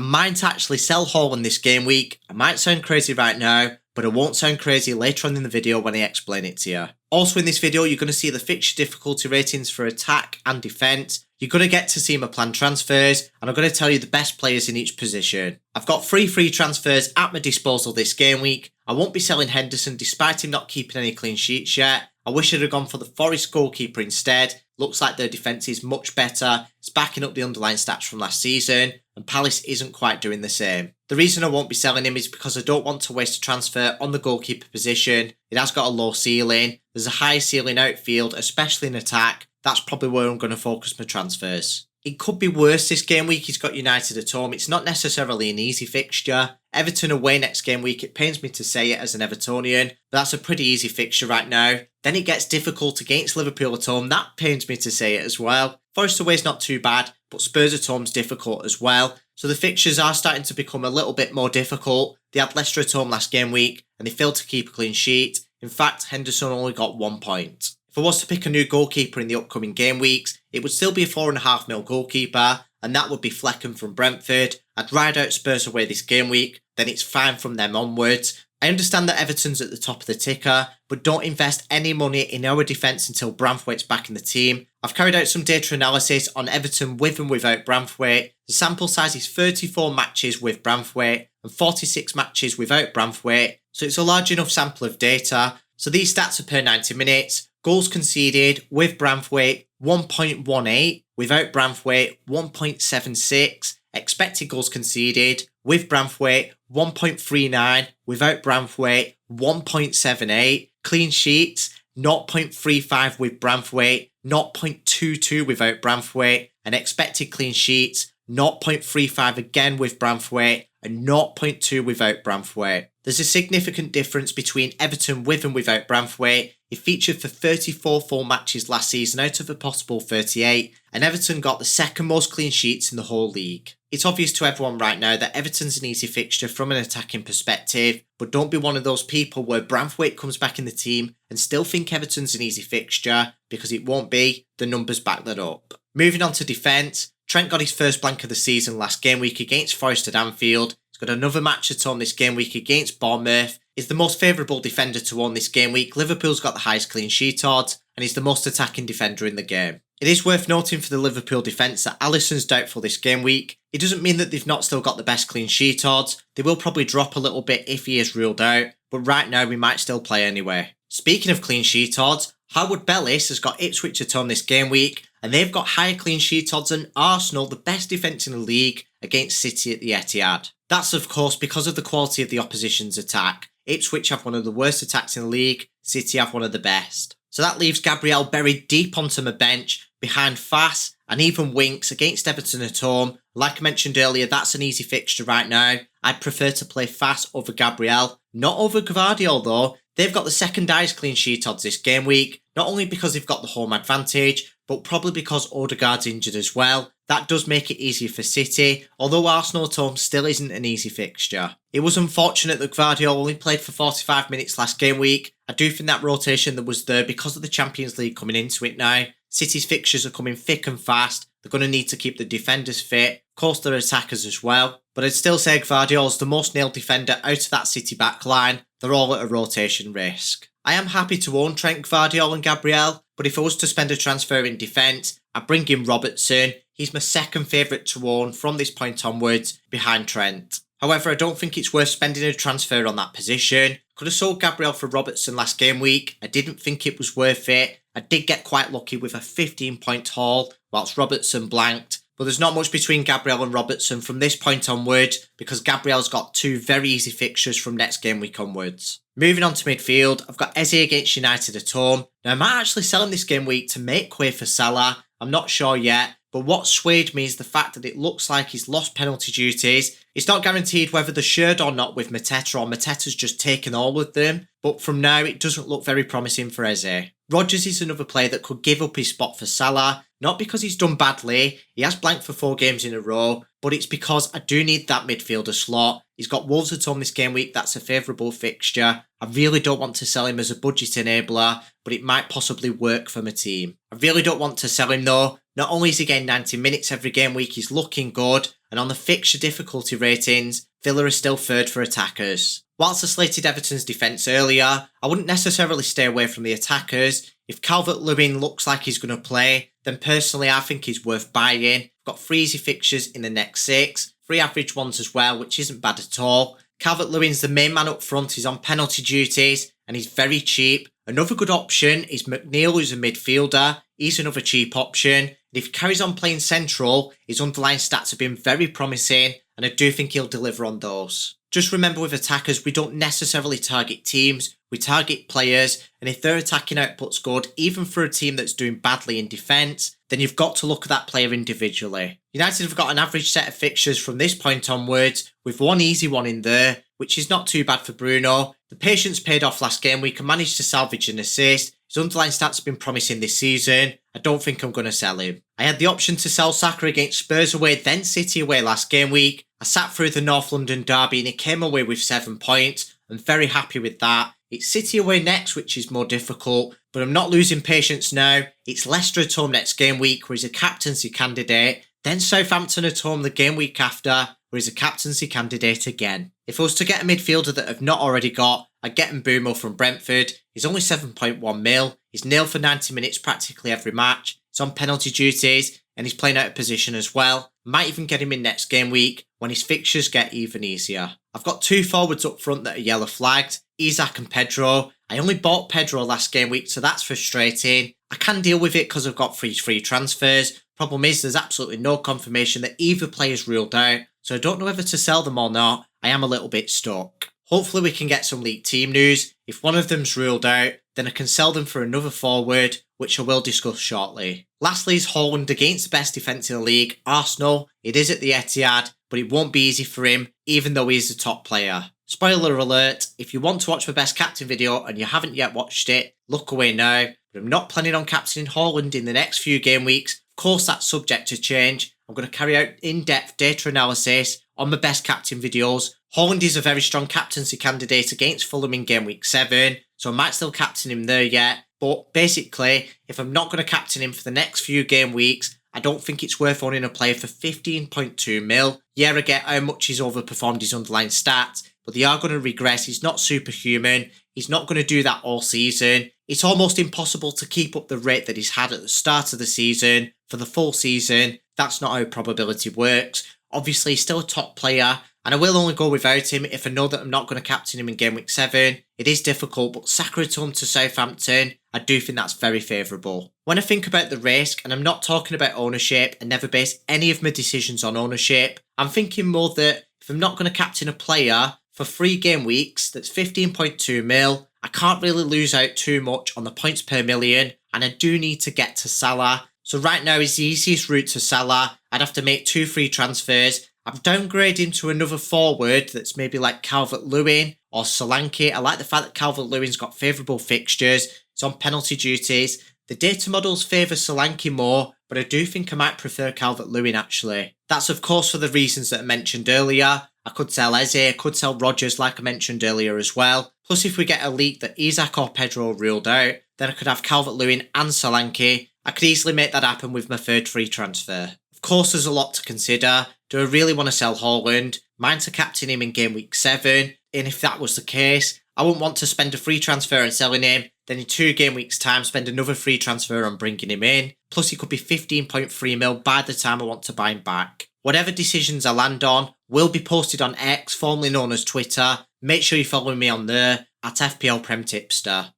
might actually sell Haaland this game week. I might sound crazy right now, but it won't sound crazy later on in the video when I explain it to you. Also in this video, you're going to see the fixture difficulty ratings for attack and defence. You're going to get to see my planned transfers, and I'm going to tell you the best players in each position. I've got 3 free transfers at my disposal this game week. I won't be selling Henderson despite him not keeping any clean sheets yet. I wish I'd have gone for the Forest goalkeeper instead. Looks like their defence is much better. It's backing up the underlying stats from last season, and Palace isn't quite doing the same. The reason I won't be selling him is because I don't want to waste a transfer on the goalkeeper position. It has got a low ceiling. There's a high ceiling outfield, especially in attack. That's probably where I'm going to focus my transfers. It could be worse this game week. He's got United at home. It's not necessarily an easy fixture. Everton away next game week. It pains me to say it as an Evertonian, but that's a pretty easy fixture right now. Then it gets difficult against Liverpool at home. That pains me to say it as well. Forest away is not too bad, but Spurs at home is difficult as well. So the fixtures are starting to become a little bit more difficult. They had Leicester at home last game week, and they failed to keep a clean sheet. In fact, Henderson only got 1 point. If I was to pick a new goalkeeper in the upcoming game weeks, it would still be a 4.5 mil goalkeeper, and that would be Flecken from Brentford. I'd ride out Spurs away this game week, then it's fine from them onwards. I understand that Everton's at the top of the ticker, but don't invest any money in our defence until Branthwaite's back in the team. I've carried out some data analysis on Everton with and without Branthwaite. The sample size is 34 matches with Branthwaite and 46 matches without Branthwaite, so it's a large enough sample of data. So these stats are per 90 minutes. Goals conceded with Branthwaite 1.18, without Branthwaite 1.76, expected goals conceded with Branthwaite 1.39, without Branthwaite 1.78, clean sheets 0.35 with Branthwaite, 0.22 without Branthwaite, and expected clean sheets 0.35 again with Branthwaite and 0.2 without Branthwaite. There's a significant difference between Everton with and without Branthwaite. He featured for 34 full matches last season out of a possible 38, and Everton got the second most clean sheets in the whole league. It's obvious to everyone right now that Everton's an easy fixture from an attacking perspective, but don't be one of those people where Branthwaite comes back in the team and still think Everton's an easy fixture, because it won't be. The numbers back that up. Moving on to defence, Trent got his first blank of the season last game week against Forest at Anfield. He's got another match at home this game week against Bournemouth. He's the most favourable defender to own this game week. Liverpool's got the highest clean sheet odds, and he's the most attacking defender in the game. It is worth noting for the Liverpool defence that Alisson's doubtful this game week. It doesn't mean that they've not still got the best clean sheet odds. They will probably drop a little bit if he is ruled out, but right now we might still play anyway. Speaking of clean sheet odds, Howard Bellis has got Ipswich at home this game week, and they've got higher clean sheet odds than Arsenal, the best defence in the league, against City at the Etihad. That's of course because of the quality of the opposition's attack. Ipswich have one of the worst attacks in the league, City have one of the best. So that leaves Gabriel buried deep onto my bench, behind Fass and even Winks against Everton at home. Like I mentioned earlier, that's an easy fixture right now. I'd prefer to play Fass over Gabriel, not over Gvardiol though. They've got the second highest clean sheet odds this game week, not only because they've got the home advantage, but probably because Odegaard's injured as well. That does make it easier for City, although Arsenal at home still isn't an easy fixture. It was unfortunate that Gvardiol only played for 45 minutes last game week. I do think that rotation that was there because of the Champions League coming into it now. City's fixtures are coming thick and fast. They're going to need to keep the defenders fit, of course their attackers as well. But I'd still say Gvardiol's the most nailed defender out of that City backline. They're all at a rotation risk. I am happy to own Trent, Gvardiol and Gabriel, but if I was to spend a transfer in defence, I'd bring in Robertson. He's my second favourite to own from this point onwards, behind Trent. However, I don't think it's worth spending a transfer on that position. Could have sold Gabriel for Robertson last game week. I didn't think it was worth it. I did get quite lucky with a 15-point haul whilst Robertson blanked. But there's not much between Gabriel and Robertson from this point onward, because Gabriel's got 2 very easy fixtures from next game week onwards. Moving on to midfield, I've got Eze against United at home. Now I might actually sell him this game week to make way for Salah. I'm not sure yet, but what swayed me is the fact that it looks like he's lost penalty duties. It's not guaranteed whether they're shared or not with Mateta, or Mateta's just taken all of them, but from now it doesn't look very promising for Eze. Rodgers is another player that could give up his spot for Salah, not because he's done badly. He has blanked for 4 games in a row, but it's because I do need that midfielder slot. He's got Wolves at home this game week, that's a favourable fixture. I really don't want to sell him as a budget enabler, but it might possibly work for my team. I really don't want to sell him though. Not only is he getting 90 minutes every game week, he's looking good, and on the fixture difficulty ratings, Villa are still third for attackers. Whilst I slated Everton's defence earlier, I wouldn't necessarily stay away from the attackers. If Calvert-Lewin looks like he's going to play, then personally I think he's worth buying. We've got 3 easy fixtures in the next 6, 3 average ones as well, which isn't bad at all. Calvert-Lewin's the main man up front, he's on penalty duties, and he's very cheap. Another good option is McNeil, who's a midfielder. He's another cheap option. And if he carries on playing central, his underlying stats have been very promising, and I do think he'll deliver on those. Just remember with attackers, we don't necessarily target teams, we target players, and if their attacking output's good, even for a team that's doing badly in defence, then you've got to look at that player individually. United have got an average set of fixtures from this point onwards, with 1 easy one in there, which is not too bad for Bruno. The patience paid off last game week and managed to salvage an assist. His underlying stats have been promising this season. I don't think I'm going to sell him. I had the option to sell Saka against Spurs away, then City away last game week. I sat through the North London derby and he came away with 7 points. I'm very happy with that. It's City away next, which is more difficult, but I'm not losing patience now. It's Leicester at home next game week, where he's a captaincy candidate. Then Southampton at home the game week after, where he's a captaincy candidate again. If I was to get a midfielder that I've not already got, I'd get Mbeumo from Brentford. He's only 7.1 mil. He's nil for 90 minutes practically every match. He's on penalty duties and he's playing out of position as well. Might even get him in next game week when his fixtures get even easier. I've got 2 forwards up front that are yellow flagged, Isak and Pedro. I only bought Pedro last game week, so that's frustrating. I can deal with it because I've got free transfers. Problem is there's absolutely no confirmation that either player's ruled out, so I don't know whether to sell them or not. I am a little bit stuck. Hopefully we can get some leaked team news. If one of them's ruled out, then I can sell them for another forward, which I will discuss shortly. Lastly is Haaland against the best defence in the league, Arsenal. It is at the Etihad, but it won't be easy for him, even though he is the top player. Spoiler alert, if you want to watch my best captain video and you haven't yet watched it, look away now. But I'm not planning on captaining Haaland in the next few game weeks. Of course that's subject to change. I'm going to carry out in-depth data analysis on my best captain videos. Haaland is a very strong captaincy candidate against Fulham in game week 7, so I might still captain him there yet. But basically, if I'm not going to captain him for the next few game weeks, I don't think it's worth owning a player for 15.2 mil. Yeah, I get how much he's overperformed his underlying stats, but they are going to regress. He's not superhuman. He's not going to do that all season. It's almost impossible to keep up the rate that he's had at the start of the season for the full season. That's not how probability works. Obviously, he's still a top player, and I will only go without him if I know that I'm not going to captain him in game week 7. It is difficult, but Saka at home to Southampton, I do think that's very favourable. When I think about the risk, and I'm not talking about ownership, I never base any of my decisions on ownership, I'm thinking more that if I'm not going to captain a player for 3 game weeks that's 15.2 mil, I can't really lose out too much on the points per million, and I do need to get to Salah. So right now is the easiest route to Salah. I'd have to make 2 free transfers. I'm downgrading to another forward that's maybe like Calvert-Lewin or Solanke. I like the fact that Calvert-Lewin's got favourable fixtures. It's on penalty duties. The data models favour Solanke more, but I do think I might prefer Calvert-Lewin actually. That's of course for the reasons that I mentioned earlier. I could sell Eze, I could sell Rodgers like I mentioned earlier as well. Plus if we get a leak that Isak or Pedro are ruled out, then I could have Calvert-Lewin and Solanke. I could easily make that happen with my 3rd free transfer. Of course there's a lot to consider. Do I really want to sell Haaland? Mine to captain him in game week 7, and if that was the case, I wouldn't want to spend a free transfer on selling him, then in 2 game weeks time spend another free transfer on bringing him in, plus he could be 15.3 mil by the time I want to buy him back. Whatever decisions I land on will be posted on X, formerly known as Twitter. Make sure you follow me on there, at FPL Premtipster.